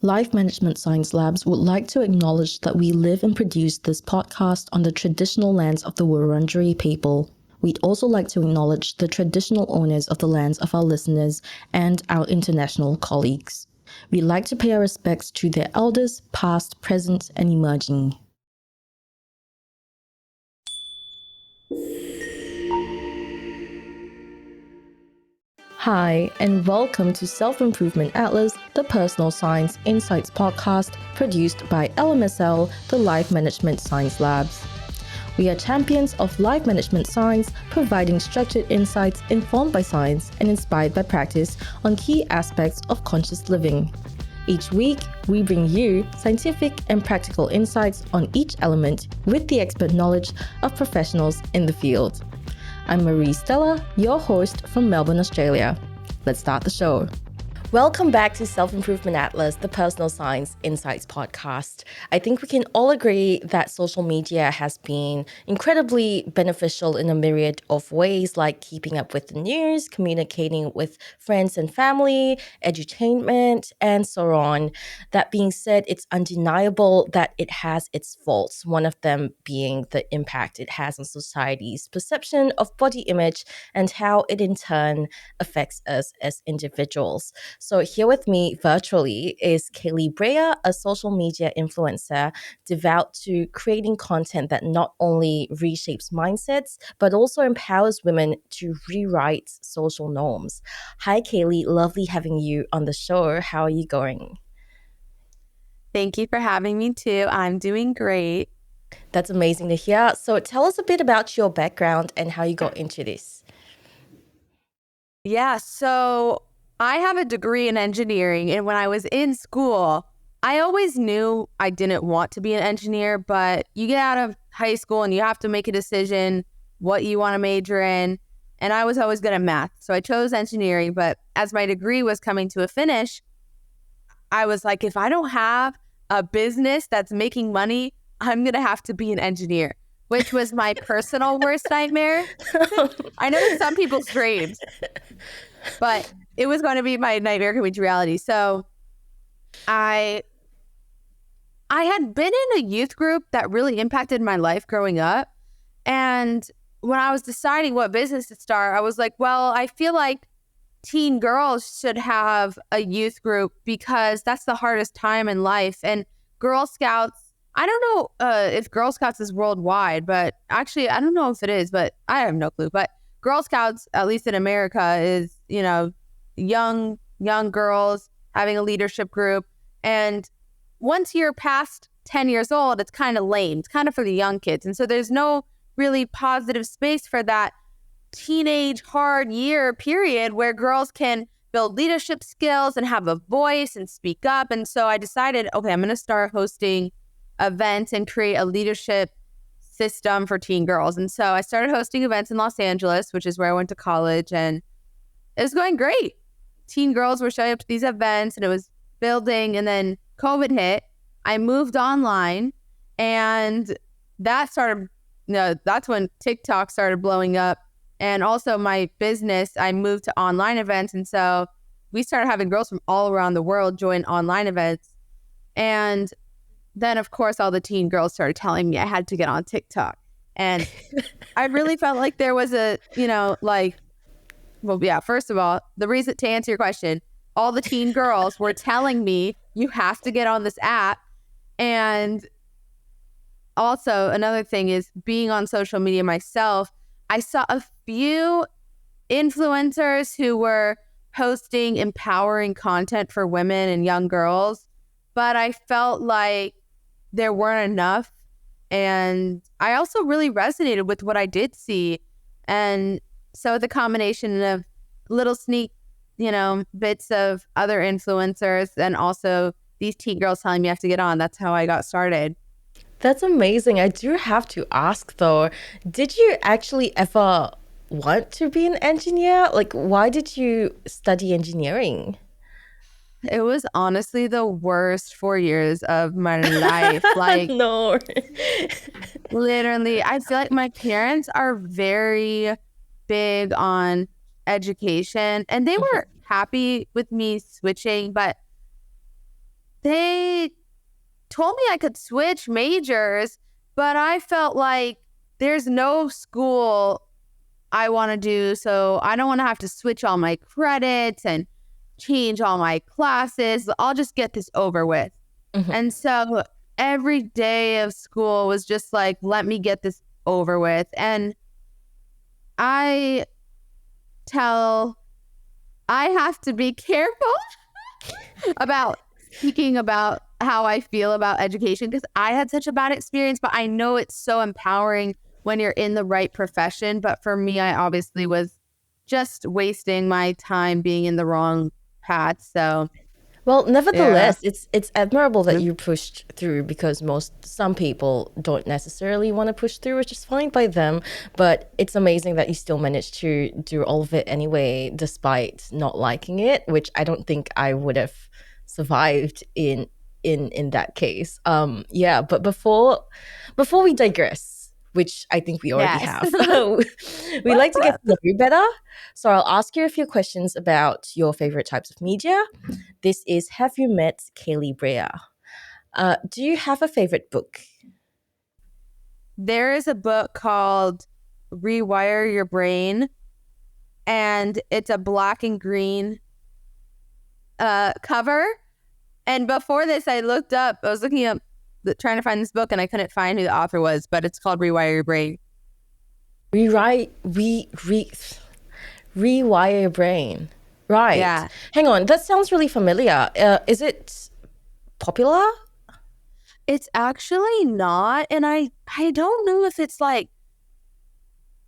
Life Management Science Labs would like to acknowledge that we live and produce this podcast on the traditional lands of the Wurundjeri people. We'd also like to acknowledge the traditional owners of the lands of our listeners and our international colleagues. We'd like to pay our respects to their elders, past, present, and emerging. Hi, and welcome to Self-Improvement Atlas, the Personal Science Insights podcast produced by LMSL, the Life Management Science Labs. We are champions of life management science, providing structured insights informed by science and inspired by practice on key aspects of conscious living. Each week, we bring you scientific and practical insights on each element with the expert knowledge of professionals in the field. I'm Marie Stella, your host from Melbourne, Australia. Let's start the show. Welcome back to Self-Improvement Atlas, the Personal Science Insights podcast. I think we can all agree that social media has been incredibly beneficial in a myriad of ways, like keeping up with the news, communicating with friends and family, edutainment, and so on. That being said, it's undeniable that it has its faults, one of them being the impact it has on society's perception of body image and how it in turn affects us as individuals. So here with me virtually is Kailey Breyer, a social media influencer devout to creating content that not only reshapes mindsets, but also empowers women to rewrite social norms. Hi, Kailey. Lovely having you on the show. How are you going? Thank you for having me too. I'm doing great. That's amazing to hear. So tell us a bit about your background and how you got into this. Yeah, so I have a degree in engineering, and when I was in school, I always knew I didn't want to be an engineer, but you get out of high school and you have to make a decision what you want to major in, and I was always good at math, so I chose engineering, but as my degree was coming to a finish, I was like, if I don't have a business that's making money, I'm going to have to be an engineer, which was my personal worst nightmare. I know it's some people's dreams, but it was going to be my nightmare coming to reality. So I had been in a youth group that really impacted my life growing up. And when I was deciding what business to start, I was like, well, I feel like teen girls should have a youth group because that's the hardest time in life. And Girl Scouts, I don't know if Girl Scouts is worldwide, but actually, I don't know if it is, but I have no clue. But Girl Scouts, at least in America, is, young girls having a leadership group. And once you're past 10 years old, it's kind of lame. It's kind of for the young kids. And so there's no really positive space for that teenage hard year period where girls can build leadership skills and have a voice and speak up. And so I decided, okay, I'm going to start hosting events and create a leadership system for teen girls. And so I started hosting events in Los Angeles, which is where I went to college, and it was going great. Teen girls were showing up to these events and it was building, and then COVID hit. I moved online, and that's when TikTok started blowing up. And also my business, I moved to online events. And so we started having girls from all around the world join online events. And then, of course, all the teen girls started telling me I had to get on TikTok. And I really felt like there was first of all, the reason to answer your question, all the teen girls were telling me you have to get on this app. And also another thing is being on social media myself, I saw a few influencers who were posting empowering content for women and young girls, but I felt like there weren't enough. And I also really resonated with what I did see. And so the combination of little sneak, bits of other influencers and also these teen girls telling me I have to get on, that's how I got started. That's amazing. I do have to ask though, did you actually ever want to be an engineer? Like, why did you study engineering? It was honestly the worst 4 years of my life. Like, No. literally, I feel like my parents are very big on education, and they were happy with me switching, but told me I could switch majors, but I felt like there's no school I want to do. So I don't want to have to switch all my credits and change all my classes. I'll just get this over with. Mhm. And so every day of school was just like, let me get this over with. And I have to be careful about speaking about how I feel about education because I had such a bad experience, but I know it's so empowering when you're in the right profession. But for me, I obviously was just wasting my time being in the wrong path. So Well, yeah. nevertheless, it's admirable that you pushed through because some people don't necessarily want to push through, which is fine by them. But it's amazing that you still managed to do all of it anyway, despite not liking it, which I don't think I would have survived in that case. Yeah, but before we digress, which I think we already Yes. have, we like to get to know you better. So I'll ask you a few questions about your favorite types of media. This is Have You Met Kailey Breyer? Do you have a favorite book? There is a book called Rewire Your Brain, and it's a black and green cover. And before this, I was looking up, trying to find this book, and I couldn't find who the author was, but it's called Rewire Your Brain. Rewire your brain. Right. Yeah. Hang on, that sounds really familiar. Is it popular? It's actually not. And I don't know if it's like,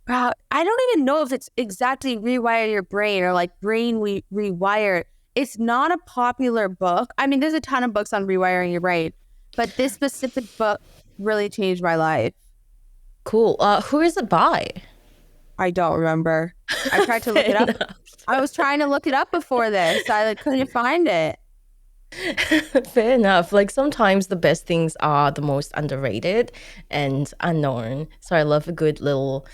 I don't even know if it's exactly Rewire Your Brain or like Brain Rewire. It's not a popular book. I mean, there's a ton of books on rewiring your brain, but this specific book really changed my life. Cool. Who is it by? I don't remember. I tried to look it up. I was trying to look it up before this. I couldn't find it. Fair enough. Like sometimes the best things are the most underrated and unknown. So I love a good little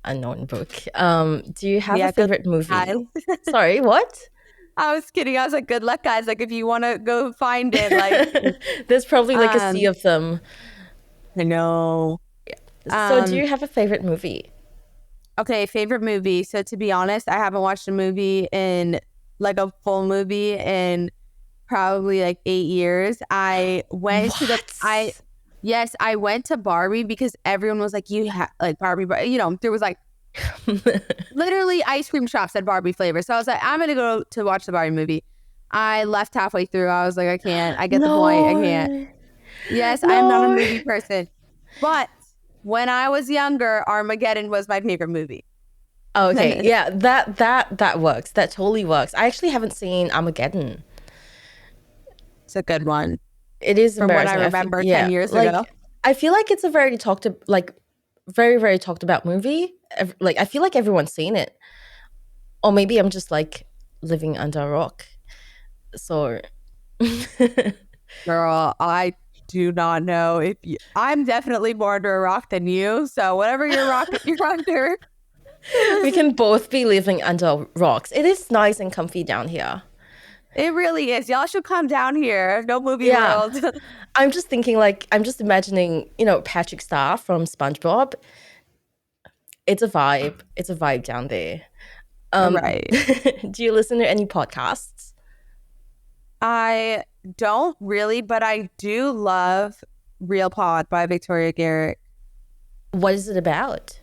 unknown book. Do you have Yeah, a favorite movie? guys. Sorry, what? I was kidding. I was like, good luck, guys. Like, if you want to go find it, like, There's probably like a sea of them. I know. So do you have a favorite movie? Okay, favorite movie. So to be honest, I haven't watched a movie in like a full movie in probably like 8 years. I went to yes, I went to Barbie because everyone was like, you have like Barbie, but you know, there was like literally ice cream shops had Barbie flavor. So I was like, I'm gonna go to watch the Barbie movie. I left halfway through. I was like, I can't. I get the point. I can't. Yes, I'm not a movie person. But when I was younger, Armageddon was my favorite movie. Okay, yeah, that works. That totally works. I actually haven't seen Armageddon. It's a good one. It is from what I embarrassing. remember 10 years ago. I feel like it's a very very talked about movie. Like I feel like everyone's seen it, or maybe I'm just like living under a rock. So, Girl, I do not know if you, I'm definitely more under a rock than you. So whatever you're under. we can both be living under rocks. It is nice and comfy down here. It really is. Y'all should come down here. No movie world. I'm just thinking, like, I'm just imagining, Patrick Star from SpongeBob. It's a vibe. It's a vibe down there. Right. Do you listen to any podcasts? I don't really, but I do love Real Pod by Victoria Garrick. What is it about?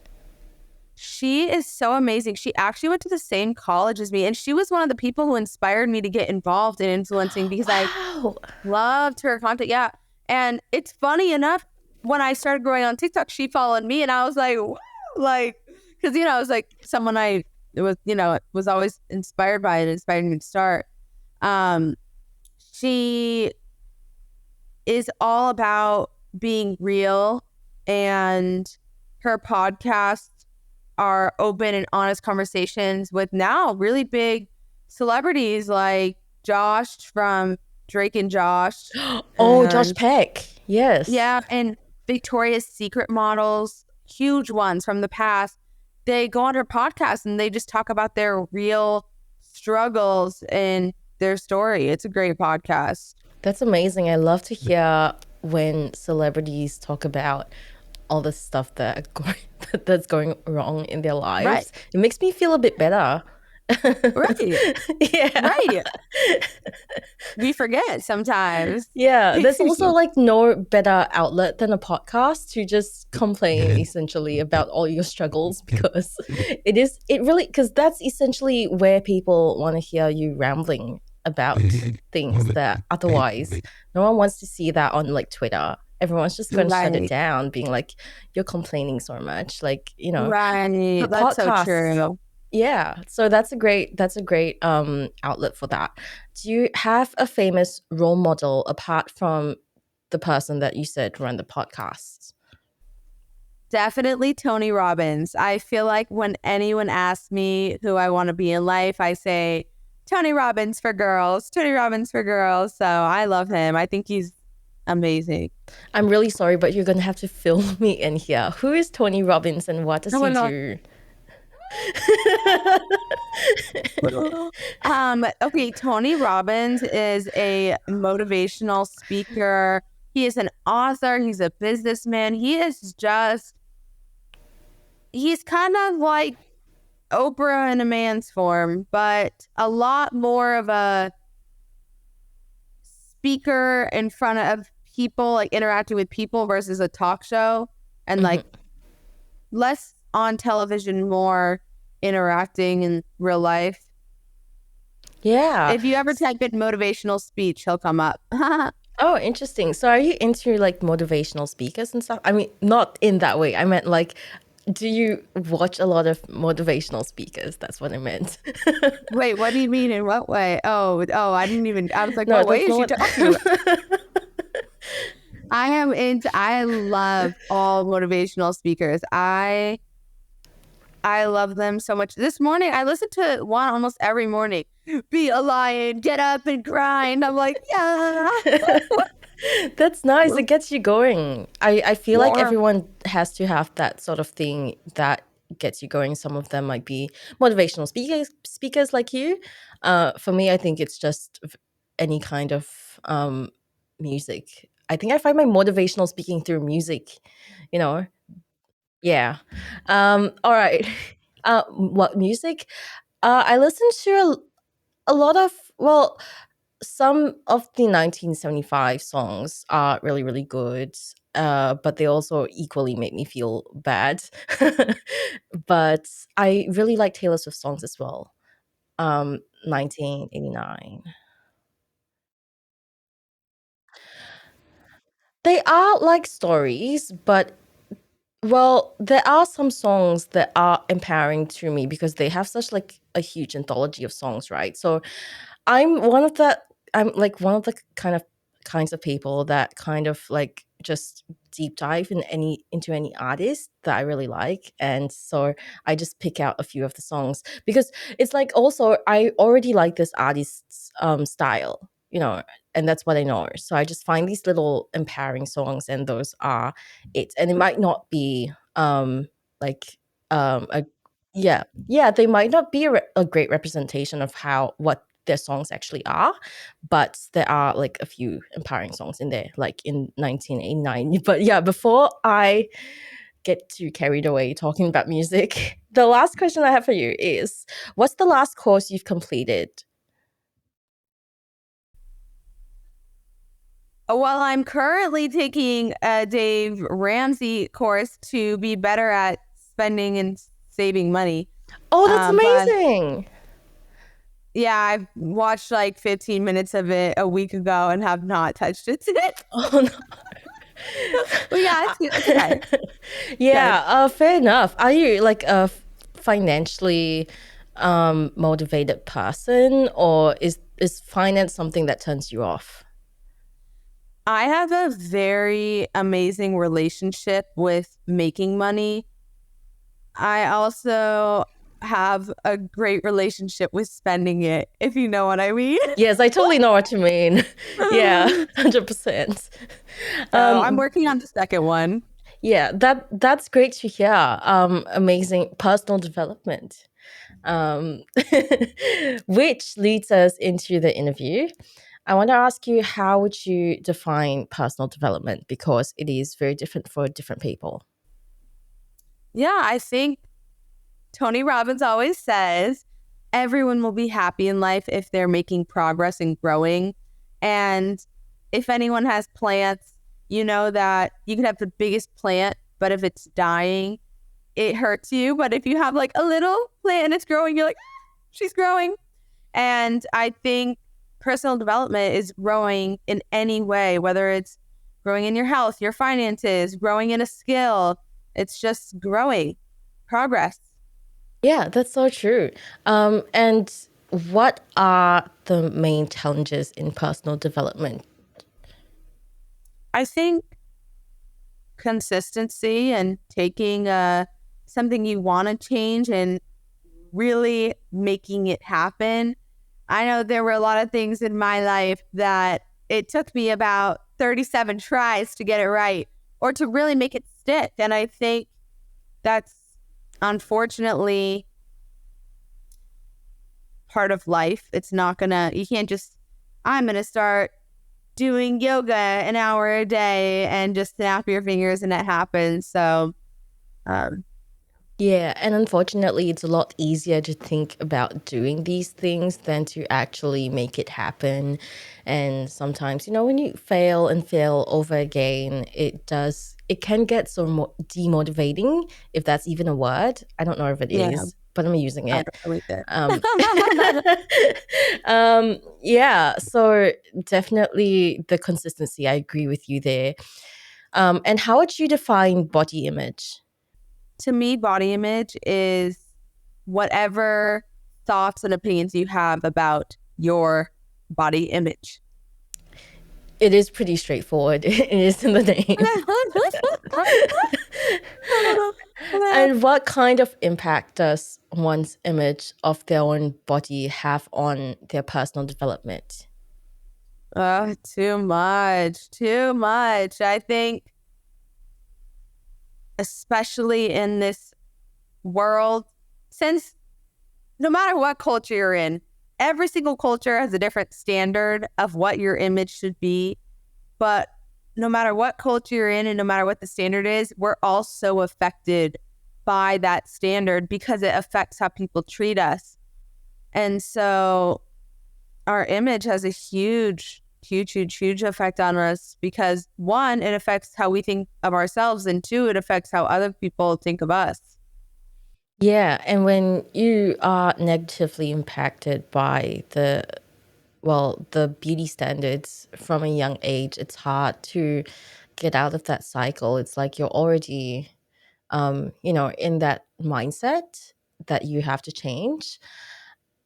She is so amazing. She actually went to the same college as me, and she was one of the people who inspired me to get involved in influencing because I loved her content. Yeah. And it's funny enough, when I started growing on TikTok, she followed me, and I was like, wow, like, because, it was like someone was always inspired by it, inspired me to start. She is all about being real, and her podcasts are open and honest conversations with now really big celebrities like Josh from Drake and Josh. Josh Peck. Yes. Yeah, and Victoria's Secret models, huge ones from the past. They go on her podcast and they just talk about their real struggles and their story. It's a great podcast. That's amazing. I love to hear when celebrities talk about all the stuff that's going wrong in their Right. lives. It makes me feel a bit better. Right. Yeah. Right. We forget sometimes. Yeah, there's also like no better outlet than a podcast to just complain essentially about all your struggles because it really because that's essentially where people want to hear you rambling about things that otherwise no one wants to see that on like Twitter. Everyone's just going to shut it Right. down, being like, "You're complaining so much." Like, Right. That's so podcasts. true. Yeah, so that's a great outlet for that. Do you have a famous role model apart from the person that you said run the podcast? Definitely Tony Robbins. I feel like when anyone asks me who I want to be in life, I say Tony Robbins for girls, Tony Robbins for girls. So I love him. I think he's amazing. I'm really sorry, but you're gonna have to fill me in here. Who is Tony Robbins and what does Oh he my God. do? Okay, Tony Robbins is a motivational speaker. He is an author, he's a businessman. He's kind of like Oprah in a man's form, but a lot more of a speaker in front of people, like interacting with people versus a talk show, and like less on television, more interacting in real life. Yeah. If you ever type in motivational speech, he'll come up. Oh, interesting. So are you into like motivational speakers and stuff? I mean, not in that way. I meant like, do you watch a lot of motivational speakers? That's what I meant. Wait, what do you mean? In what way? Oh, I didn't even. I was like, No, what way that's is she not talking about? I love all motivational speakers. I love them so much. This morning, I listened to one almost every morning. Be a lion, get up and grind. I'm like, yeah. That's nice. It gets you going. I feel like More. everyone has to have that sort of thing that gets you going. Some of them might be motivational speakers like you. For me, I think it's just any kind of music. I think I find my motivational speaking through music, you know. Yeah. All right. What music? I listen to a lot of, well, some of the 1975 songs are really, really good, but they also equally make me feel bad. But I really like Taylor Swift songs as well. 1989. They are like stories, but well, there are some songs that are empowering to me because they have such like a huge anthology of songs, right? So I'm one of the I'm like one of the kinds of people that kind of like just deep dive into any artist that I really like. And so I just pick out a few of the songs because it's like also I already like this artist's style, and that's what I know. So I just find these little empowering songs and those are it. And it might not be like a yeah, they might not be a great representation of how what their songs actually are, but there are like a few empowering songs in there, like in 1989. But yeah, before I get too carried away talking about music, the last question I have for you is, what's the last course you've completed? Well, I'm currently taking a Dave Ramsey course to be better at spending and saving money. Oh, that's But amazing. yeah, I've watched like 15 minutes of it a week ago and have not touched it today. Oh no. But yeah, it's okay. Good. Yeah, fair enough. Are you like a financially motivated person, or is finance something that turns you off? I have a very amazing relationship with making money. I also have a great relationship with spending it, if you know what I mean. Yes, I totally know what you mean. Yeah, 100%. So I'm Um, working on the second one. yeah, that's great to hear. Amazing personal development. Um, which leads us into the interview. I want to ask you, how would you define personal development? Because it is very different for different people. Yeah, I think Tony Robbins always says everyone will be happy in life if they're making progress and growing. And if anyone has plants, you know that you could have the biggest plant, but if it's dying, it hurts you. But if you have like a little plant and it's growing, you're like, "Ah, she's growing." And I think personal development is growing in any way, whether it's growing in your health, your finances, growing in a skill. It's just growing, progress. Yeah, that's so true. And what are the main challenges in personal development? I think consistency and taking something you want to change and really making it happen. I know there were a lot of things in my life that it took me about 37 tries to get it right or to really make it stick. And I think that's unfortunately part of life. It's not gonna, you can't just, I'm gonna start doing yoga an hour a day and just snap your fingers and it happens. So, um, Yeah, and unfortunately, it's a lot easier to think about doing these things than to actually make it happen. And sometimes, when you fail and fail over again, it can get so demotivating, if that's even a word. I don't know if it yeah, is, but I'm using I it. don't really care. Um, yeah, so definitely the consistency. I agree with you there. And how would you define body image? To me, body image is whatever thoughts and opinions you have about your body image. It is pretty straightforward. It is in the name. And what kind of impact does one's image of their own body have on their personal development? Oh, too much, too much. I think, especially in this world, since no matter what culture you're in, every single culture has a different standard of what your image should be. But no matter what culture you're in and no matter what the standard is, we're all so affected by that standard because it affects how people treat us. And so our image has a huge effect on us because one, it affects how we think of ourselves, and two, it affects how other people think of us. Yeah, and when you are negatively impacted by the beauty standards from a young age, it's hard to get out of that cycle. It's like you're already, in that mindset that you have to change.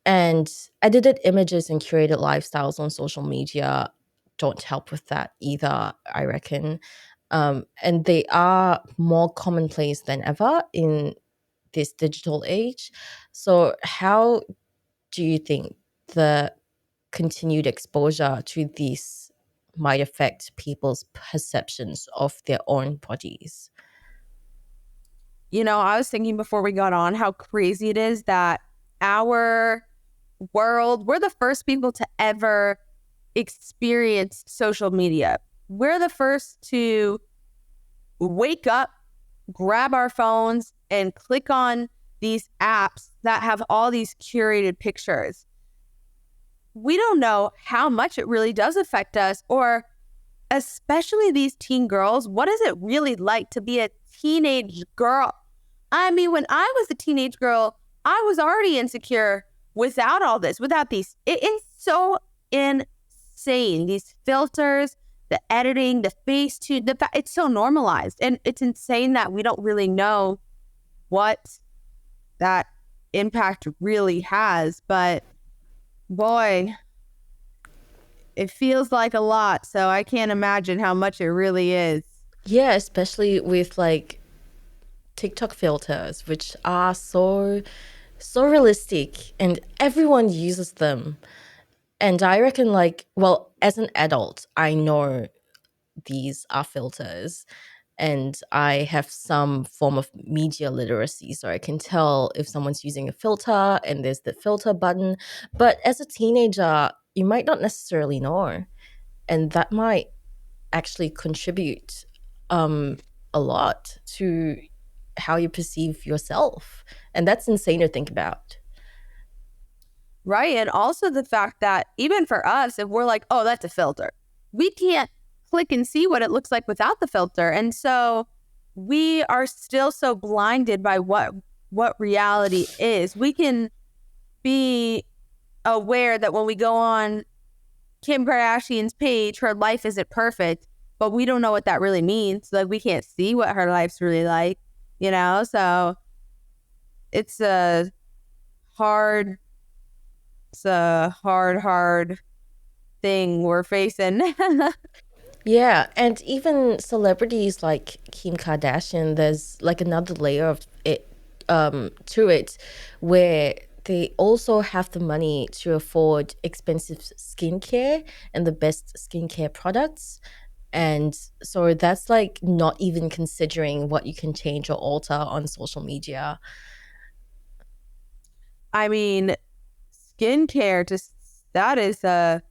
And edited images and curated lifestyles on social media don't help with that either, I reckon. And they are more commonplace than ever in this digital age. So, how do you think the continued exposure to these might affect people's perceptions of their own bodies? You know, I was thinking before we got on how crazy it is that our world, we're the first people to ever experience social media. We're the first to wake up, grab our phones, and click on these apps that have all these curated pictures. We don't know how much it really does affect us, or especially these teen girls. What is it really like to be a teenage girl? I mean, when I was a teenage girl, I was already insecure without all this, without these. It is so insane. These filters, the editing, the face tune, it's so normalized. And it's insane that we don't really know what that impact really has. But boy, it feels like a lot. So I can't imagine how much it really is. Yeah, especially with like TikTok filters, which are so realistic and everyone uses them. And I reckon, like, well, as an adult, I know these are filters and I have some form of media literacy. So I can tell if someone's using a filter and there's the filter button. But as a teenager, you might not necessarily know, and that might actually contribute a lot to how you perceive yourself, and that's insane to think about. Right. And also the fact that even for us, if we're like, oh, that's a filter, we can't click and see what it looks like without the filter. And so we are still so blinded by what reality is. We can be aware that when we go on Kim Kardashian's page, her life isn't perfect, but we don't know what that really means. Like we can't see what her life's really like, you know? So it's a hard, hard thing we're facing. Yeah, and even celebrities like Kim Kardashian, there's like another layer of it to it, where they also have the money to afford expensive skincare and the best skincare products. And so that's like not even considering what you can change or alter on social media. I mean, skincare, just that is a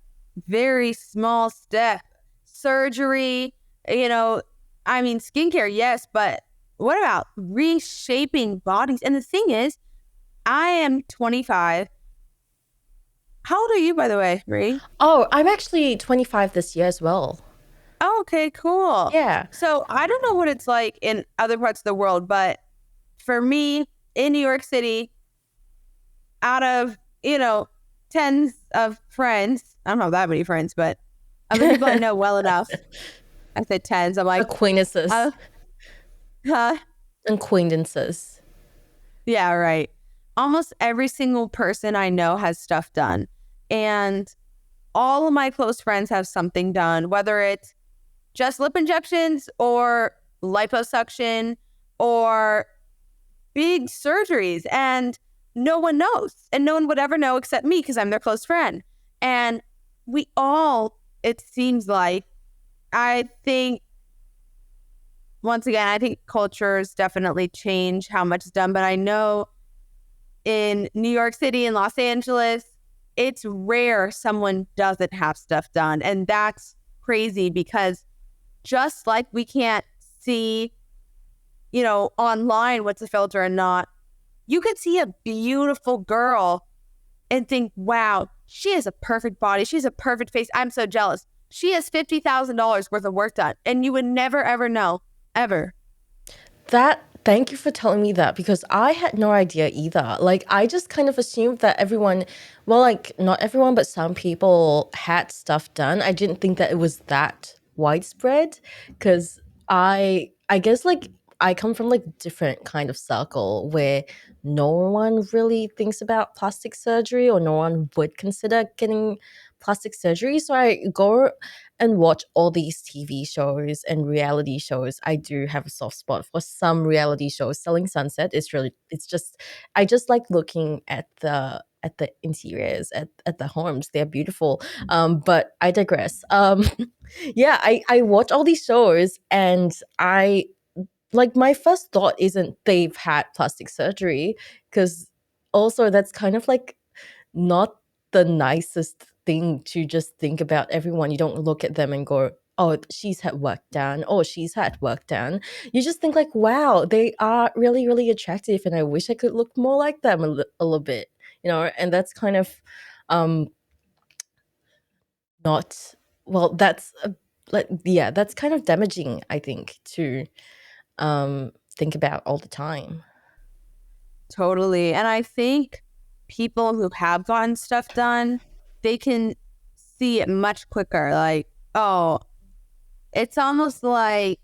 very small step. Surgery, you know, I mean, skincare, yes, but what about reshaping bodies? And the thing is, I am 25. How old are you, by the way, Ree? Oh, I'm actually 25 this year as well. Oh, okay, cool. Yeah. So I don't know what it's like in other parts of the world, but for me in New York City, out of, tens of friends, I don't have that many friends, but of the people I know well enough, I said tens. I'm like, Acquaintances. uh, huh? Acquaintances. Yeah, right. Almost every single person I know has stuff done. And all of my close friends have something done, whether it's just lip injections or liposuction or big surgeries. And no one knows. And no one would ever know except me because I'm their close friend. And we all, it seems like, I think, once again, I think cultures definitely change how much is done. But I know in New York City and Los Angeles, it's rare someone doesn't have stuff done. And that's crazy because just like we can't see, online what's a filter and not, you could see a beautiful girl and think, wow, she has a perfect body. She has a perfect face. I'm so jealous. She has $50,000 worth of work done. And you would never, ever know, ever. Thank you for telling me that, because I had no idea either. Like, I just kind of assumed that everyone, well, like, not everyone, but some people had stuff done. I didn't think that it was that widespread, because I guess, like, I come from like different kind of circle where no one really thinks about plastic surgery, or no one would consider getting plastic surgery. So I go and watch all these TV shows and reality shows. I do have a soft spot for some reality shows. Selling Sunset is really, it's just, I just like looking at the interiors, at the homes. They're beautiful. But I digress. Yeah, I watch all these shows, and I like, my first thought isn't they've had plastic surgery, because also that's kind of like not the nicest thing to just think about everyone. You don't look at them and go, oh, she's had work done, oh, she's had work done. You just think like, wow, they are really, really attractive, and I wish I could look more like them a little bit, and that's kind of um not, well, that's like, yeah, that's kind of damaging, I think, to think about all the time. Totally. And I think people who have gotten stuff done, they can see it much quicker. Like, oh, it's almost like,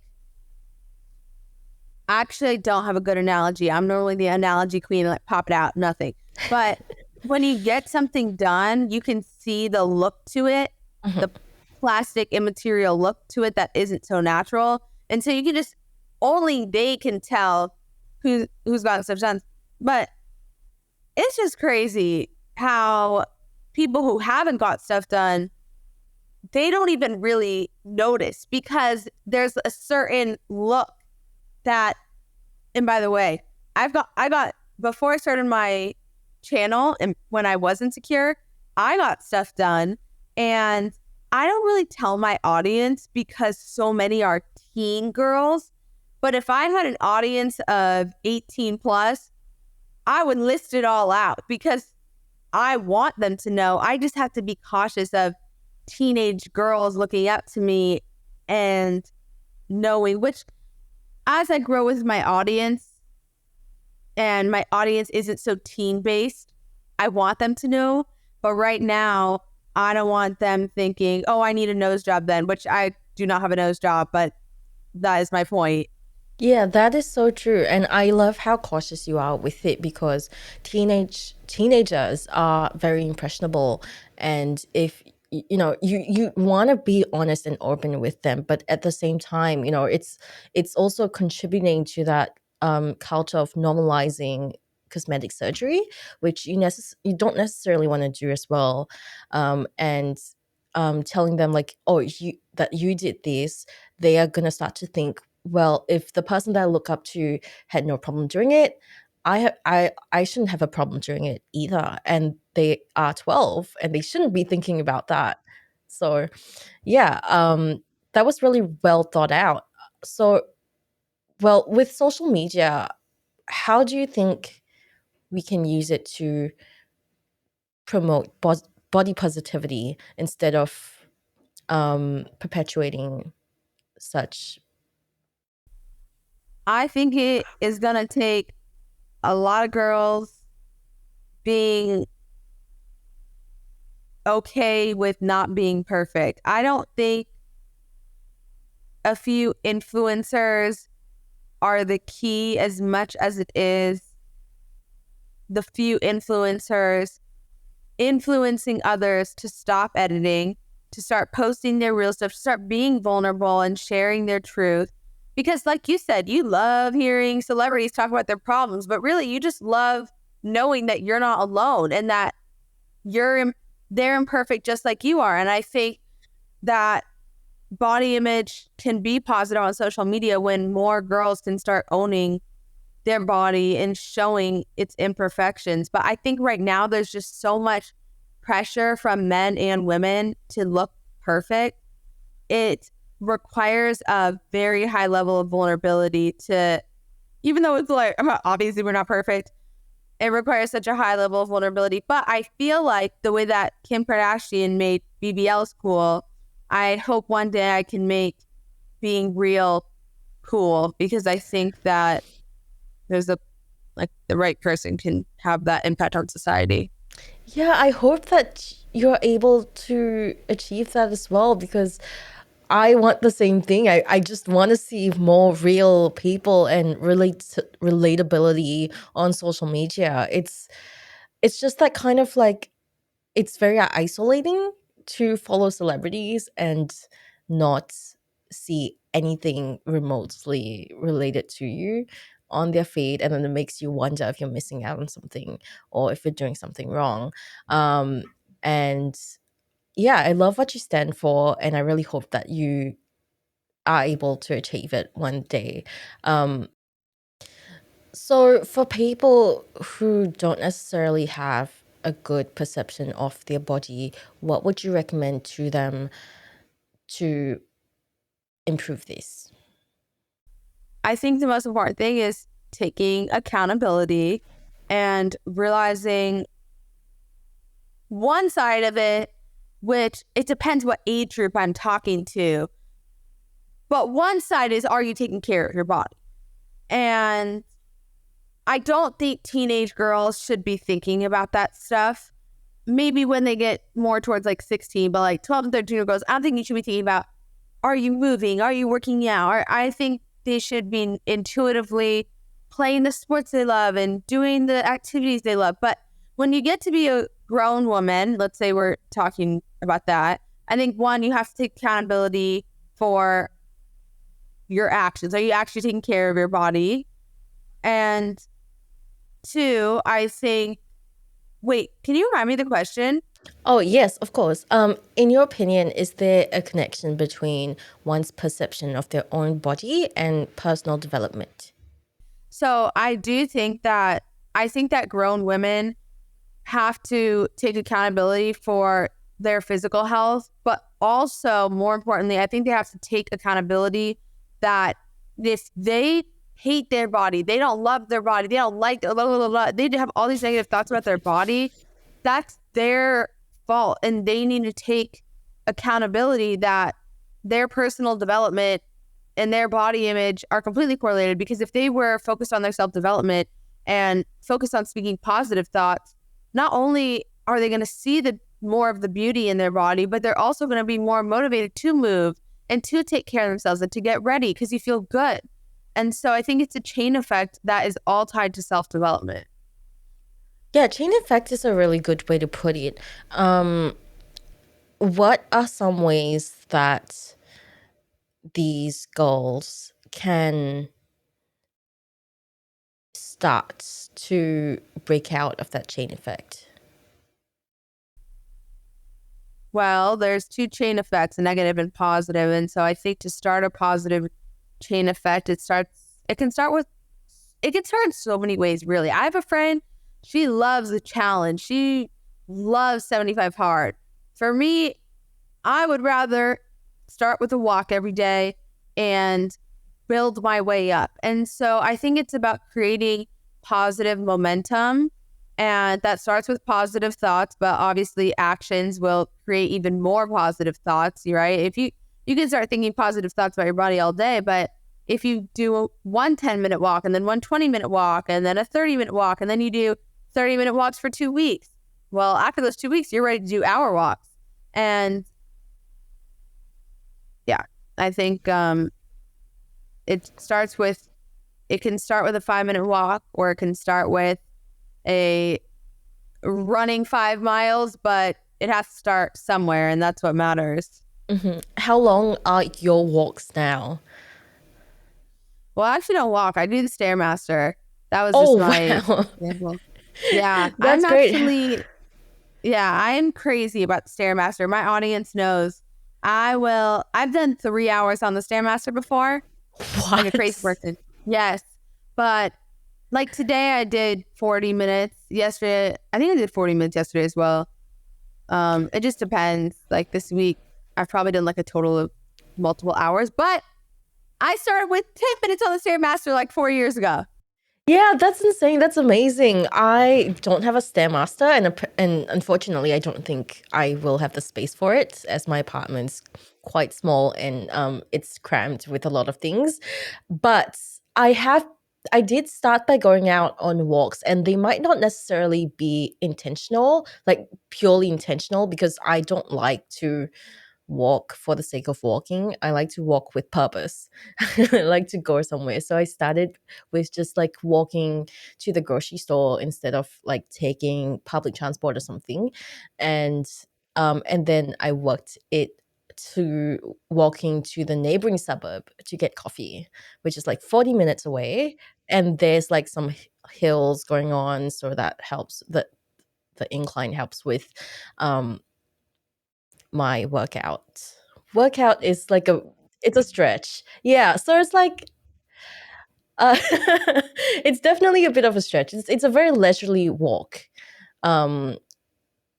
actually, I don't have a good analogy. I'm normally the analogy queen, like pop it out, nothing. But when you get something done, you can see the look to it, the plastic immaterial look to it that isn't so natural. And so you can just, only they can tell who's gotten stuff done. But it's just crazy how people who haven't got stuff done, they don't even really notice because there's a certain look that, and by the way, I got, before I started my channel and when I was insecure, I got stuff done And I don't really tell my audience because so many are teen girls. But if I had an audience of 18 plus, I would list it all out because I want them to know. I just have to be cautious of teenage girls looking up to me and knowing which, as I grow with my audience and my audience isn't so teen based, I want them to know. But right now, I don't want them thinking, oh, I need a nose job then, which I do not have a nose job, but that is my point. Yeah, that is so true. And I love how cautious you are with it because teenagers are very impressionable. And if you want to be honest and open with them, but at the same time, it's also contributing to that culture of normalizing cosmetic surgery, which you don't necessarily want to do as well. And telling them like, oh, you did this, they are gonna start to think, well, if the person that I look up to had no problem doing it, I shouldn't have a problem doing it either. And they are 12 and they shouldn't be thinking about that. So yeah, that was really well thought out. So, well, with social media, how do you think we can use it to promote body positivity instead of perpetuating such? I think it is going to take a lot of girls being okay with not being perfect. I don't think a few influencers are the key as much as it is the few influencers influencing others to stop editing, to start posting their real stuff, to start being vulnerable and sharing their truth. Because, like you said, you love hearing celebrities talk about their problems, but really, you just love knowing that you're not alone and that they're imperfect just like you are. And I think that body image can be positive on social media when more girls can start owning their body and showing its imperfections. But I think right now there's just so much pressure from men and women to look perfect. It requires a very high level of vulnerability to, even though it's like, obviously we're not perfect, it requires such a high level of vulnerability. But I feel like the way that Kim Kardashian made BBLs cool, I hope one day I can make being real cool, because I think that there's the right person can have that impact on society. Yeah, I hope that you're able to achieve that as well because I want the same thing. I just want to see more real people and relatability on social media. It's just that kind of like it's very isolating to follow celebrities and not see anything remotely related to you on their feed, and then it makes you wonder if you're missing out on something or if you're doing something wrong. And yeah, I love what you stand for, and I really hope that you are able to achieve it one day. um, so, for people who don't necessarily have a good perception of their body, what would you recommend to them to improve this? I think the most important thing is taking accountability and realizing one side of it, which it depends what age group I'm talking to. But one side is, are you taking care of your body? And I don't think teenage girls should be thinking about that stuff. Maybe when they get more towards like 16, but like 12 and 13 girls, I don't think you should be thinking about, are you moving? Are you working out? Or I think they should be intuitively playing the sports they love and doing the activities they love. But when you get to be a grown woman, let's say we're talking about that, I think one, you have to take accountability for your actions. Are you actually taking care of your body? And two, I think, wait, can you remind me the question? Oh, yes, of course. In your opinion, is there a connection between one's perception of their own body and personal development? So I think that grown women have to take accountability for their physical health, but also more importantly, I think they have to take accountability that if they hate their body, they don't love their body, they don't like blah, blah, blah, blah, they have all these negative thoughts about their body, that's their fault. And they need to take accountability that their personal development and their body image are completely correlated. Because if they were focused on their self-development and focused on speaking positive thoughts, not only are they going to see the more of the beauty in their body, but they're also going to be more motivated to move and to take care of themselves and to get ready because you feel good. And so I think it's a chain effect that is all tied to self-development. Yeah, chain effect is a really good way to put it. What are some ways that these goals can start to break out of that chain effect? Well, there's two chain effects, negative and positive. And so I think to start a positive chain effect, it can start in so many ways, really. I have a friend, she loves a challenge. She loves 75 hard. For me, I would rather start with a walk every day and build my way up. And so I think it's about creating positive momentum. And that starts with positive thoughts, but obviously actions will create even more positive thoughts, right? If you can start thinking positive thoughts about your body all day, but if you do one 10-minute walk and then one 20-minute walk and then a 30-minute walk, and then you do 30-minute walks for 2 weeks, well, after those 2 weeks, you're ready to do hour walks. And yeah, I think it can start with a 5-minute walk, or it can start with a running 5 miles, but it has to start somewhere, and that's what matters. Mm-hmm. How long are your walks now? Well, I actually don't walk. I do the Stairmaster. That was just Oh, my wow. example. Yeah, That's great. I'm crazy about the Stairmaster. My audience knows I've done 3 hours on the Stairmaster before. Like a crazy What? person. Yes. But like today I did 40 minutes. Yesterday, I think I did 40 minutes yesterday as well. It just depends. Like this week, I've probably done like a total of multiple hours, but I started with 10 minutes on the Stairmaster like 4 years ago. Yeah, that's insane. That's amazing. I don't have a Stairmaster, and unfortunately, I don't think I will have the space for it, as my apartment's quite small and it's crammed with a lot of things. But I did start by going out on walks, and they might not necessarily be intentional, like purely intentional, because I don't like to walk for the sake of walking. I like to walk with purpose. I like to go somewhere. So I started with just like walking to the grocery store instead of like taking public transport or something. And then I worked it to walking to the neighboring suburb to get coffee, which is like 40 minutes away. And there's like some hills going on, so that helps. The incline helps with my workout is like it's a stretch. Yeah, so it's like uh, it's definitely a bit of a stretch. It's a very leisurely walk. um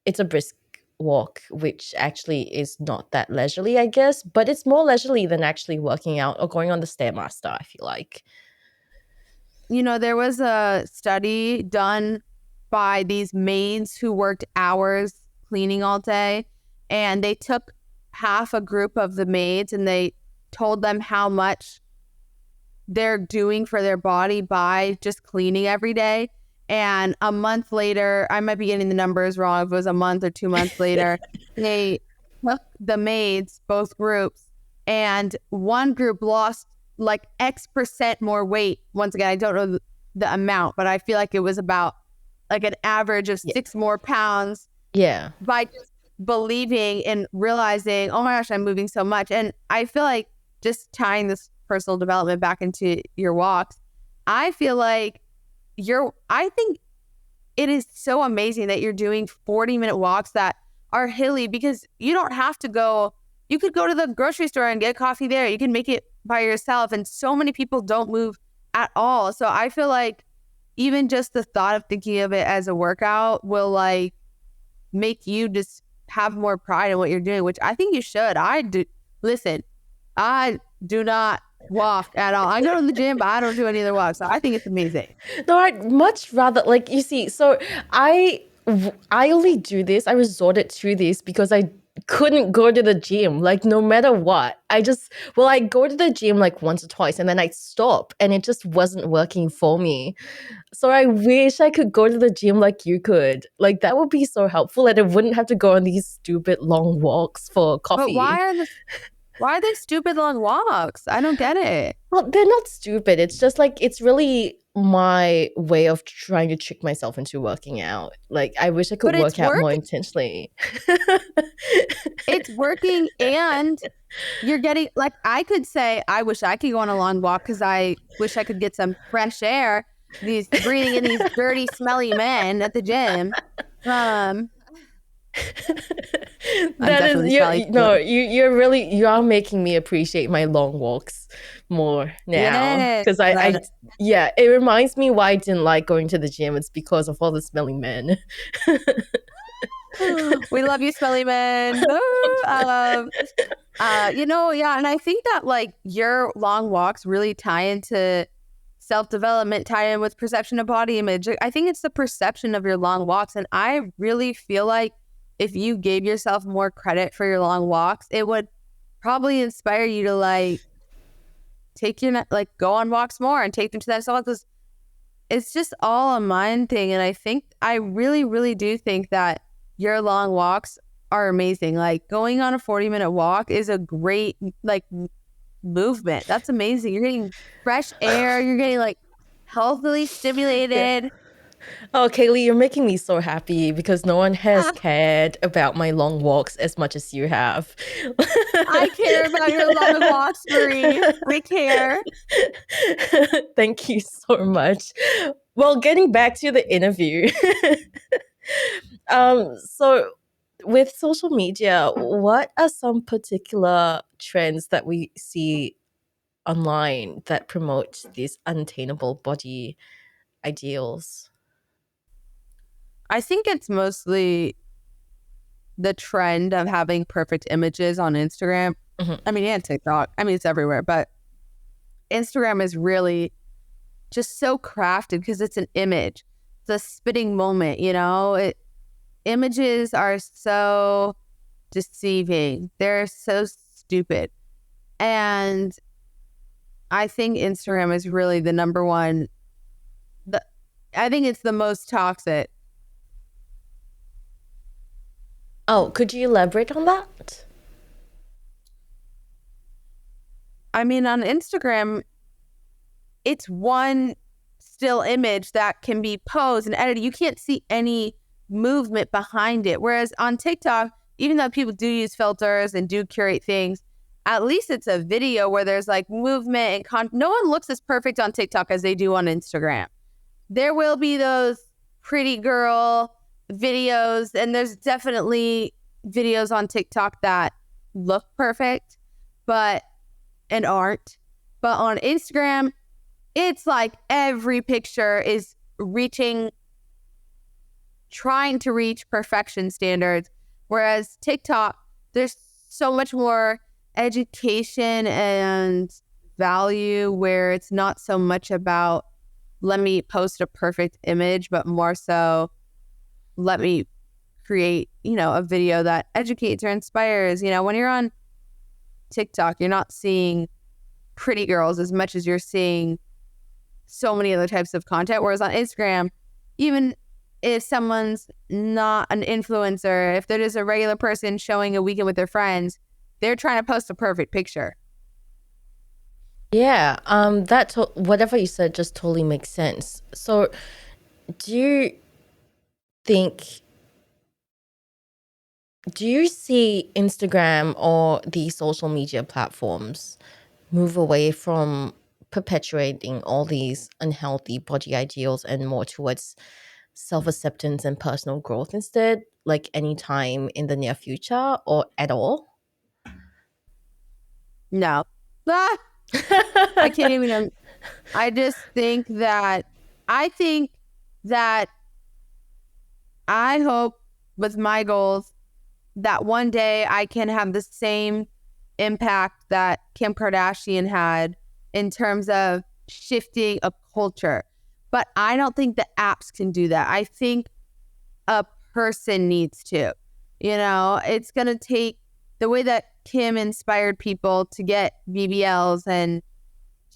it's a brisk walk, which actually is not that leisurely, I guess, but it's more leisurely than actually working out or going on the Stairmaster, I feel like. You know, there was a study done by these maids who worked hours cleaning all day, and they took half a group of the maids and they told them how much they're doing for their body by just cleaning every day. And a month later, I might be getting the numbers wrong, if it was a month or 2 months later, they took the maids, both groups, and one group lost like X percent more weight. Once again, I don't know the amount, but I feel like it was about like an average of 6 more pounds Yeah. by just believing and realizing, oh my gosh, I'm moving so much. And I feel like, just tying this personal development back into your walks, I feel like I think it is so amazing that you're doing 40-minute walks that are hilly, because you don't have to go. You could go to the grocery store and get coffee there. You can make it by yourself. And so many people don't move at all. So I feel like even just the thought of thinking of it as a workout will like make you just have more pride in what you're doing, which I think you should. I do. Listen, I do not walk at all. I go to the gym, but I don't do any of the walks. So I think it's amazing. No, I'd much rather like you see. So I only do this. I resorted to this because I couldn't go to the gym. Like no matter what, I go to the gym like once or twice, and then I stop, and it just wasn't working for me. So I wish I could go to the gym like you could. Like that would be so helpful, and I wouldn't have to go on these stupid long walks for But coffee. why are they stupid long walks? I don't get it. Well, they're not stupid. It's just like it's really my way of trying to trick myself into working out. Like I wish I could But it's work out more working. intentionally. It's working, and you're getting like I could say I wish I could go on a long walk because I wish I could get some fresh air. These breathing in these dirty, smelly men at the gym. I'm That is definitely smelly you no, too. you are making me appreciate my long walks more now. Yes. Because I yeah, it reminds me why I didn't like going to the gym. It's because of all the smelly men. We love you, smelly men. Yeah, and I think that like your long walks really tie into self-development, tie in with perception of body image. I think it's the perception of your long walks, and I really feel like if you gave yourself more credit for your long walks, it would probably inspire you to like go on walks more and take them to that self, because it's just all a mind thing. And I really, really do think that your long walks are amazing. Like going on a 40-minute walk is a great like movement. That's amazing. You're getting fresh air. You're getting like healthily stimulated. Oh, Kaylee, you're making me so happy because no one has cared about my long walks as much as you have. I care about your long walks, Marie. We care. Thank you so much. Well, getting back to the interview. So with social media, what are some particular trends that we see online that promote these unattainable body ideals? I think it's mostly the trend of having perfect images on Instagram. Mhm. I mean, and TikTok. I mean, it's everywhere, but Instagram is really just so crafted because it's an image. It's a spitting moment, images are so deceiving. They're so stupid. And I think Instagram is really the number one. I think it's the most toxic. Oh, could you elaborate on that? I mean, on Instagram, it's one still image that can be posed and edited. You can't see any movement behind it. Whereas on TikTok, even though people do use filters and do curate things, at least it's a video where there's like movement and no one looks as perfect on TikTok as they do on Instagram. There will be those pretty girl videos, and there's definitely videos on TikTok that look perfect, and aren't. But on Instagram, it's like every picture is trying to reach perfection standards. Whereas TikTok, there's so much more education and value where it's not so much about let me post a perfect image, but more so let me create, a video that educates or inspires. When you're on TikTok, you're not seeing pretty girls as much as you're seeing so many other types of content. Whereas on Instagram, even if someone's not an influencer, if they're just a regular person showing a weekend with their friends, they're trying to post a perfect picture. Yeah, whatever you said just totally makes sense. So, do you think do you see Instagram or the social media platforms move away from perpetuating all these unhealthy body ideals and more towards self-acceptance and personal growth instead, like anytime in the near future or at all? No. I can't even. I just think that I hope with my goals that one day I can have the same impact that Kim Kardashian had in terms of shifting a culture. But I don't think the apps can do that. I think a person needs to. You know, it's going to take the way that Kim inspired people to get BBLs, and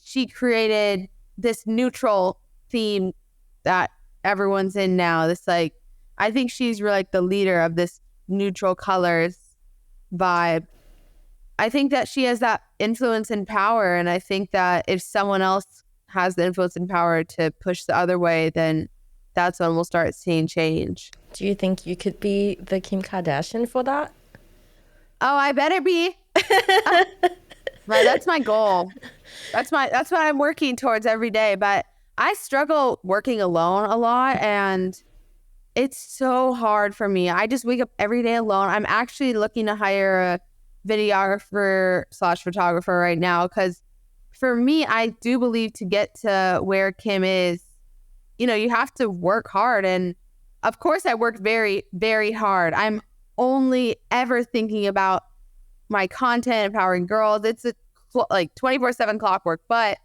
she created this neutral theme that everyone's in now. This like, I think she's really like the leader of this neutral colors vibe. I think that she has that influence and power. And I think that if someone else has the influence and power to push the other way, then that's when we'll start seeing change. Do you think you could be the Kim Kardashian for that? Oh, I better be. Right, that's my goal. That's what I'm working towards every day. But I struggle working alone a lot, and it's so hard for me. I just wake up every day alone. I'm actually looking to hire a videographer / photographer right now, because for me, I do believe to get to where Kim is, you know, you have to work hard. And of course, I work very, very hard. I'm only ever thinking about my content, empowering girls. It's a like 24/7 clockwork, but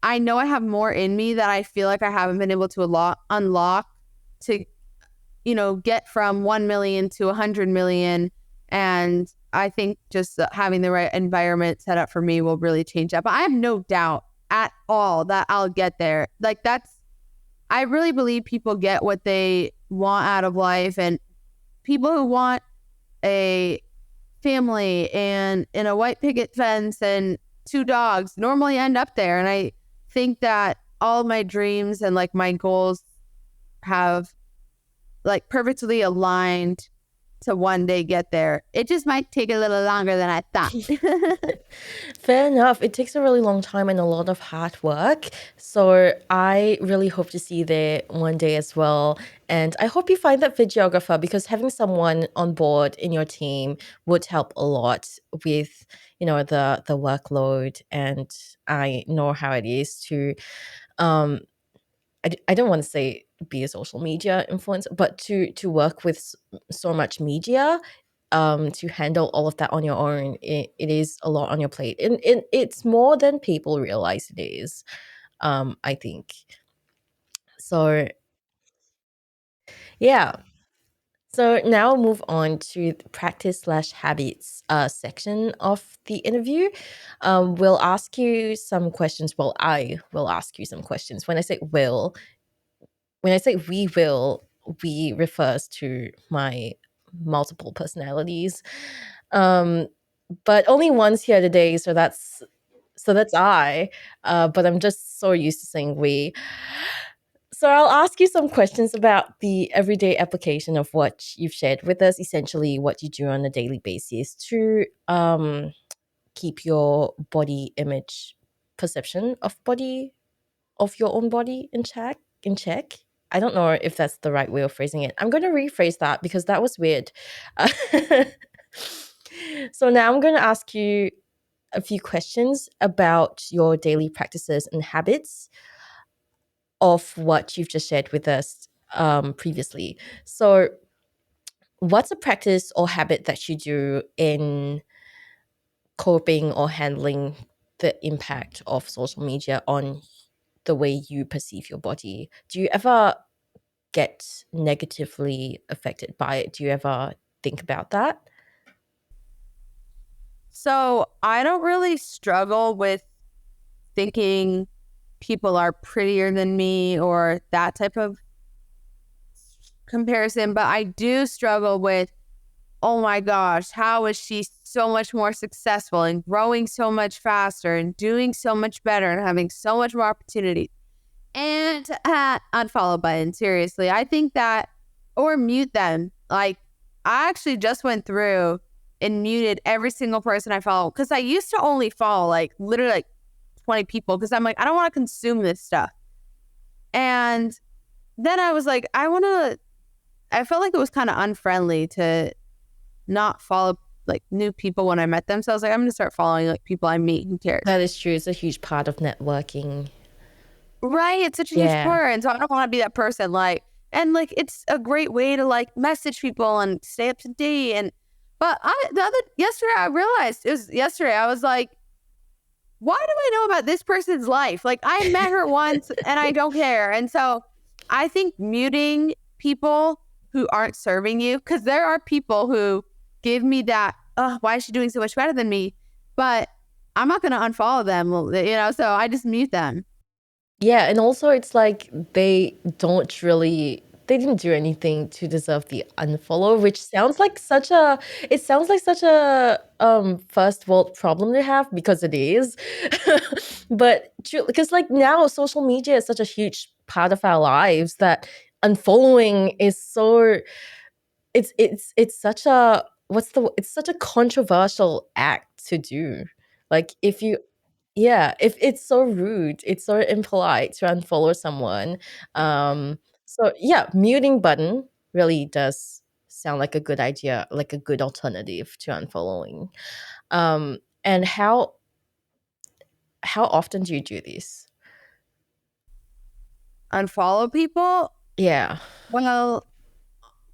I know I have more in me that I feel like I haven't been able to unlock to, you know, get from 1 million to 100 million. And I think just having the right environment set up for me will really change that. But I have no doubt at all that I'll get there. Like I really believe people get what they want out of life, and people who want a family and in a white picket fence and 2 dogs normally end up there. And I think that all my dreams and like my goals have like perfectly aligned to one day get there. It just might take a little longer than I thought. Fair enough. It takes a really long time and a lot of hard work. So I really hope to see you there one day as well. And I hope you find that videographer, because having someone on board in your team would help a lot with, you know, the workload. And I know how it is to I don't want to say be a social media influencer, but to work with so much media, to handle all of that on your own, it is a lot on your plate, and it's more than people realize it is. I think so. Yeah. So now we'll move on to the practice / habits section of the interview. We'll ask you some questions. Well, I will ask you some questions. When I say we will, we refers to my multiple personalities. But only one's here today, so that's I. But I'm just so used to saying we. So I'll ask you some questions about the everyday application of what you've shared with us, essentially what you do on a daily basis to keep your body image perception of your own body in check. I don't know if that's the right way of phrasing it. I'm going to rephrase that because that was weird. So now I'm going to ask you a few questions about your daily practices and habits of what you've just shared with us previously. So what's a practice or habit that you do in coping or handling the impact of social media on the way you perceive your body? Do you ever get negatively affected by it? Do you ever think about that? So I don't really struggle with thinking people are prettier than me or that type of comparison, but I do struggle with, oh my gosh, how is she so much more successful and growing so much faster and doing so much better and having so much more opportunity? And unfollow button, seriously. I think that, or mute them. Like, I actually just went through and muted every single person I follow, because I used to only follow like literally like 20 people, because I'm like, I don't want to consume this stuff. And then I was like, I felt like it was kind of unfriendly to not follow like new people when I met them. So I was like, I'm going to start following like people I meet. Who cares? That is true. It's a huge part of networking. Right. It's such a huge part. And so I don't want to be that person. Like, and like, it's a great way to like message people and stay up to date. And But yesterday I realized it was yesterday. I was like, why do I know about this person's life? Like I met her once and I don't care. And so I think muting people who aren't serving you, because there are people who give me that, oh, why is she doing so much better than me? But I'm not going to unfollow them, so I just mute them. Yeah, and also it's like they didn't do anything to deserve the unfollow, which sounds like such a first world problem to have, because it is. But because like now social media is such a huge part of our lives that unfollowing is so it's such a it's such a controversial act to do. Like if you yeah, if it's so rude, it's so impolite to unfollow someone. So yeah, muting button really does sound like a good idea, like a good alternative to unfollowing. And how often do you do this? Unfollow people? Yeah. Well,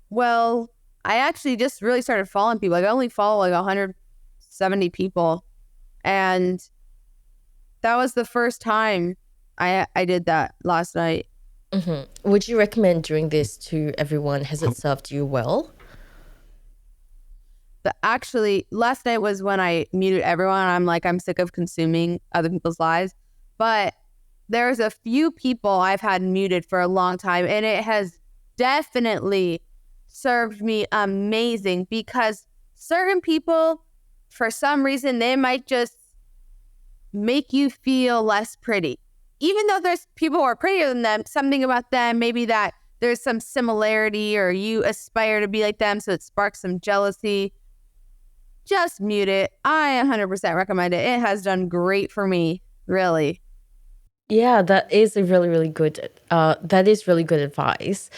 well, I actually just really started following people. Like I only follow like 170 people. And that was the first time I did that last night. Would you recommend doing this to everyone? Has it served you well? But actually, last night was when I muted everyone. I'm like, I'm sick of consuming other people's lives. But there's a few people I've had muted for a long time, and it has definitely served me amazing because certain people, for some reason, they might just make you feel less pretty. Even though there's people who are prettier than them, something about them, maybe that there's some similarity or you aspire to be like them, so it sparks some jealousy. Just mute it. I 100% recommend it. It has done great for me, really. Yeah, that is a really, really good that is really good advice.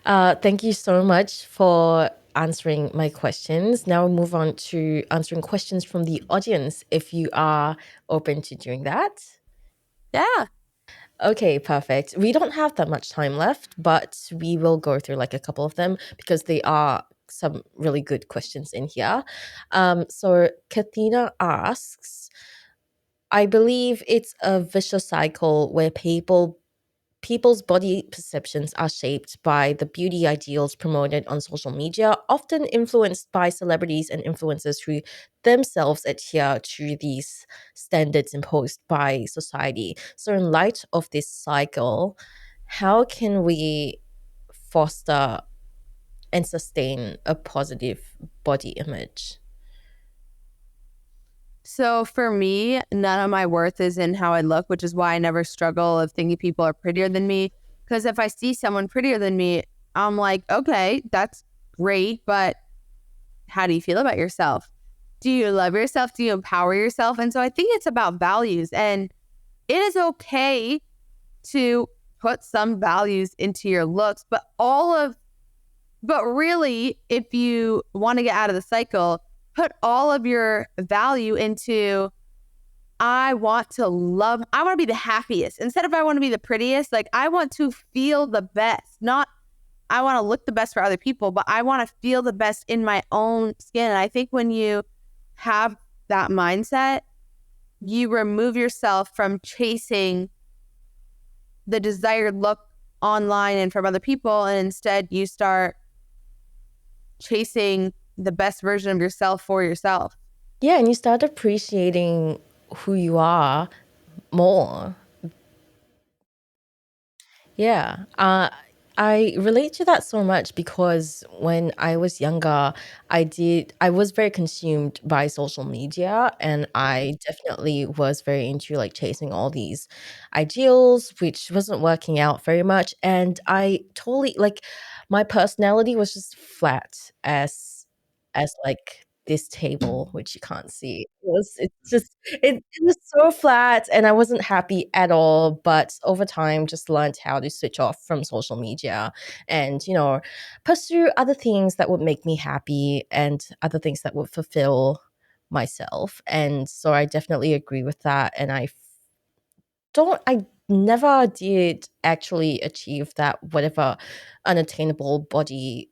Thank you so much for answering my questions. Now we'll move on to answering questions from the audience if you are open to doing that. Yeah. Okay, perfect. We don't have that much time left, but we will go through like a couple of them because they are some really good questions in here. So Kathina asks, I believe it's a vicious cycle where people's body perceptions are shaped by the beauty ideals promoted on social media, often influenced by celebrities and influencers who themselves adhere to these standards imposed by society. So, in light of this cycle, how can we foster and sustain a positive body image? So for me, none of my worth is in how I look, which is why I never struggle of thinking people are prettier than me. Because if I see someone prettier than me, I'm like, okay, that's great, but how do you feel about yourself? Do you love yourself? Do you empower yourself? And so I think it's about values, and it is okay to put some values into your looks, but really, if you want to get out of the cycle, put all of your value into I want to be the happiest. Instead of I want to be the prettiest, like I want to feel the best. Not I want to look the best for other people, but I want to feel the best in my own skin. And I think when you have that mindset, you remove yourself from chasing the desired look online and from other people. And instead, you start chasing the best version of yourself for yourself. Yeah, and you start appreciating who you are more. Yeah. I relate to that so much because when I was younger, I was very consumed by social media, and I definitely was very into like chasing all these ideals, which wasn't working out very much. And I totally like my personality was just flat as like this table, which you can't see. It was so flat and I wasn't happy at all. But over time, just learned how to switch off from social media and, pursue other things that would make me happy and other things that would fulfill myself. And so I definitely agree with that. And I never did actually achieve that, whatever unattainable body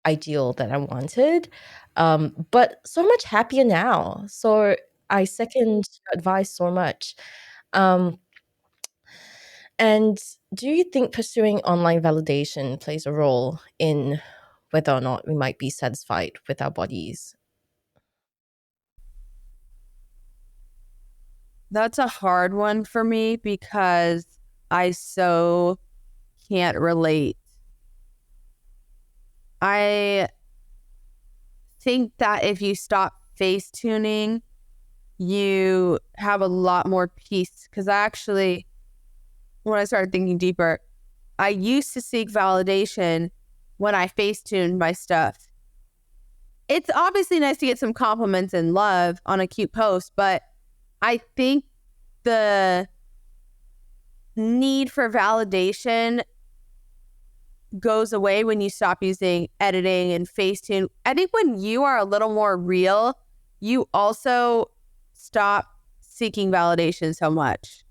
ideal that I wanted. But so much happier now. So I second your advice so much. Um, and do you think pursuing online validation plays a role in whether or not we might be satisfied with our bodies? That's a hard one for me because I so can't relate. I think that if you stop face tuning, you have a lot more peace. Because actually, when I started thinking deeper, I used to seek validation when I face tuned my stuff. It's obviously nice to get some compliments and love on a cute post, but I think the need for validation goes away when you stop using editing and Facetune. I think when you are a little more real, you also stop seeking validation so much.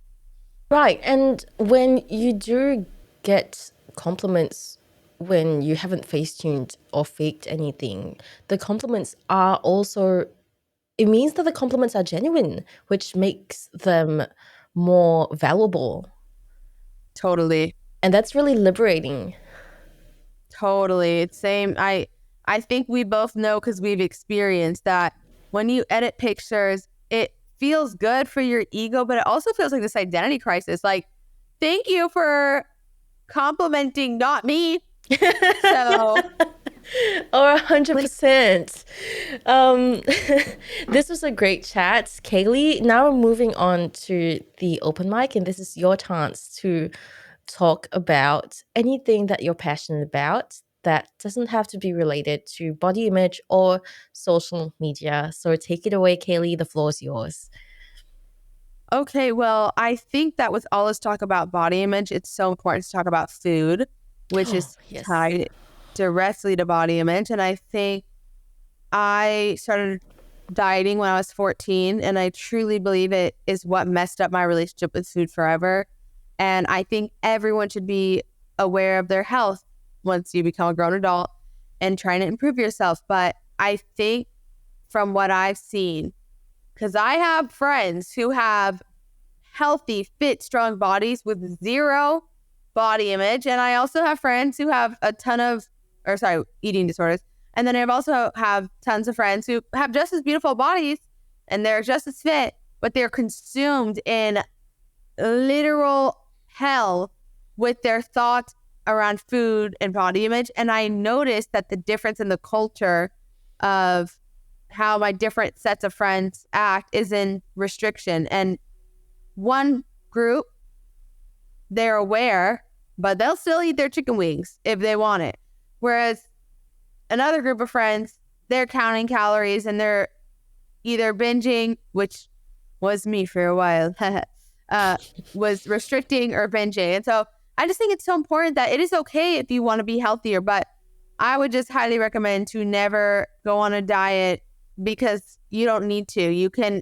Right. And when you do get compliments when you haven't face tuned or faked anything, the compliments are also, it means that the compliments are genuine, which makes them more valuable. Totally. And that's really liberating. Totally. It's same. I think we both know because we've experienced that when you edit pictures, it feels good for your ego, but it also feels like this identity crisis. Like, thank you for complimenting not me. So Or like 100%. Um, this was a great chat, Kaylee. Now we're moving on to the open mic, and this is your chance to talk about anything that you're passionate about that doesn't have to be related to body image or social media. So take it away, Kaylee. The floor is yours. okay, well, I think that with all this talk about body image, it's so important to talk about food, which Oh, is yes. tied directly to body image. And I think I started dieting when I was 14, and I truly believe it is what messed up my relationship with food forever. And I think everyone should be aware of their health once you become a grown adult and trying to improve yourself. But I think from what I've seen, because I have friends who have healthy, fit, strong bodies with zero body image. And I also have friends who have a ton of, or sorry, eating disorders. And then I also have tons of friends who have just as beautiful bodies and they're just as fit, but they're consumed in literal hell with their thoughts around food and body image. And I noticed that the difference in the culture of how my different sets of friends act is in restriction. And one group, they're aware, but they'll still eat their chicken wings if they want it. Whereas another group of friends, they're counting calories and they're either binging, which was me for a while, was restricting or binging. And so I just think it's so important that it is okay if you want to be healthier, but I would just highly recommend to never go on a diet because you don't need to. You can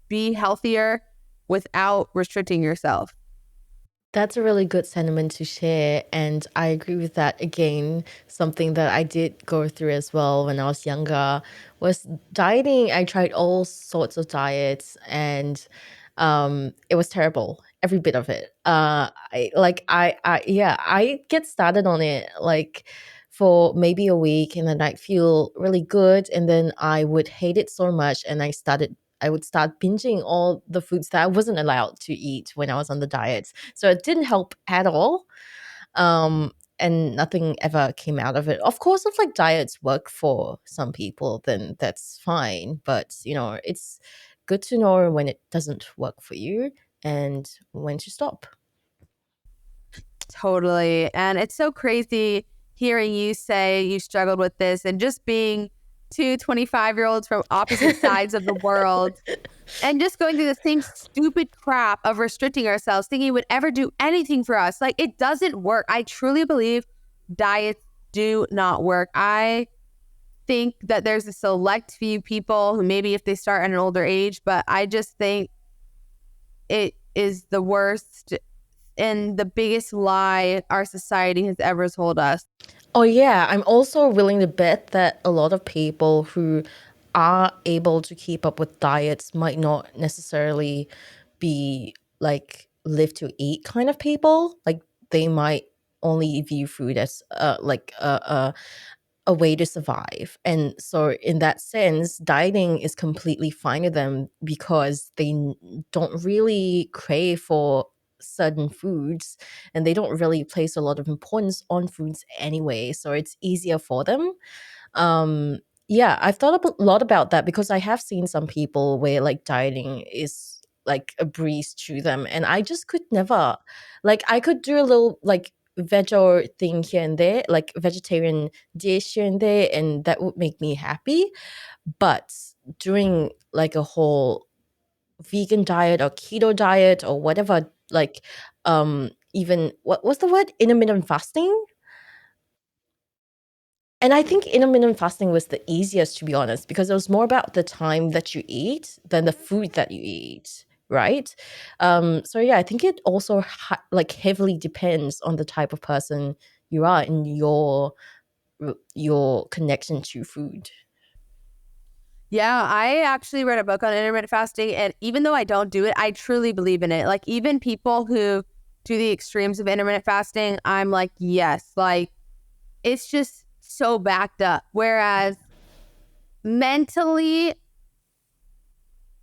be healthier without restricting yourself. That's a really good sentiment to share. And I agree with that. Again, something that I did go through as well when I was younger was dieting. I tried all sorts of diets and it was terrible. Every bit of it. I get started on it like for maybe a week and then I'd feel really good and then I would hate it so much and I would start binging all the foods that I wasn't allowed to eat when I was on the diet. So it didn't help at all. And nothing ever came out of it. Of course, if like diets work for some people, then that's fine. But it's good to know when it doesn't work for you and when to stop. Totally. And it's so crazy hearing you say you struggled with this and just being two 25-year-olds from opposite sides of the world and just going through the same stupid crap of restricting ourselves, thinking it would ever do anything for us. Like, it doesn't work. I truly believe diets do not work. I think that there's a select few people who maybe if they start at an older age, but I just think it is the worst and the biggest lie our society has ever told us. Oh, yeah. I'm also willing to bet that a lot of people who are able to keep up with diets might not necessarily be like live to eat kind of people. Like they might only view food as like a way to survive. And so, in that sense, dieting is completely fine to them because they don't really crave for certain foods and they don't really place a lot of importance on foods anyway. So, it's easier for them. um yeah, I've thought a lot about that because I have seen some people where like dieting is like a breeze to them and I just could never. Like I could do a little like veggie thing here and there, like vegetarian dish here and there, and that would make me happy. But doing like a whole vegan diet or keto diet or whatever, like even what was the word, intermittent fasting. And I think intermittent fasting was the easiest, to be honest, because it was more about the time that you eat than the food that you eat, right? So yeah, I think it also like heavily depends on the type of person you are and your connection to food. Yeah, I actually read a book on intermittent fasting, and even though I don't do it, I truly believe in it. Like, even people who do the extremes of intermittent fasting, I'm like, yes, like, it's just so backed up. Whereas mentally,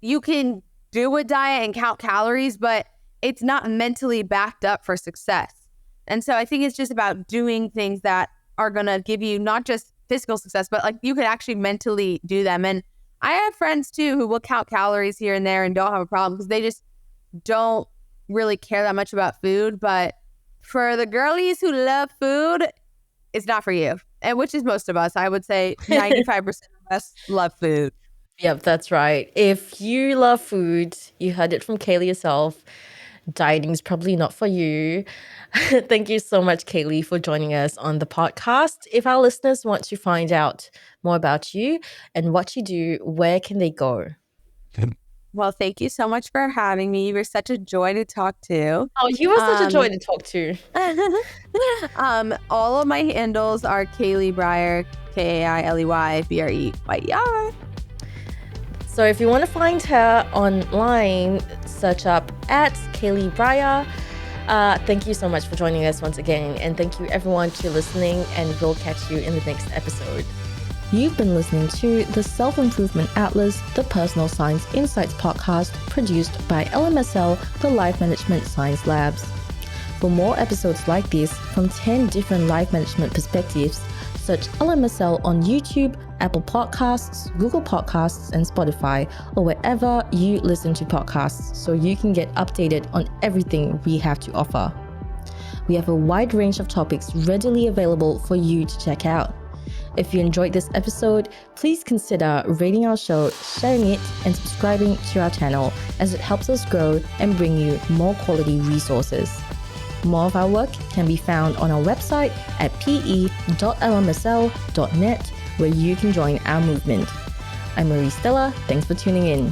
you can do a diet and count calories, but it's not mentally backed up for success. And so I think it's just about doing things that are going to give you not just physical success, but like you could actually mentally do them. And I have friends too who will count calories here and there and don't have a problem because they just don't really care that much about food. But for the girlies who love food, it's not for you. And which is most of us. I would say 95% of us love food. Yep, that's right. If you love food, you heard it from Kaylee herself. Dieting is probably not for you. Thank you so much, Kailey, for joining us on the podcast. If our listeners want to find out more about you and what you do, where can they go? Well, thank you so much for having me. You were such a joy to talk to. Oh, you were such a joy Um, to talk to. all of my handles are Kailey Breyer, KAILEYBREYER. So if you want to find her online, search up at Kailey Breyer. Thank you so much for joining us once again. And thank you everyone to listening, and we'll catch you in the next episode. You've been listening to the Self-Improvement Atlas, the Personal Science Insights podcast produced by LMSL, the Life Management Science Labs. For more episodes like this from 10 different life management perspectives, search LMSL on YouTube, Apple Podcasts, Google Podcasts, and Spotify, or wherever you listen to podcasts so you can get updated on everything we have to offer. We have a wide range of topics readily available for you to check out. If you enjoyed this episode, please consider rating our show, sharing it, and subscribing to our channel as it helps us grow and bring you more quality resources. More of our work can be found on our website at pe.lmsl.net, where you can join our movement. I'm Marie Stella. Thanks for tuning in.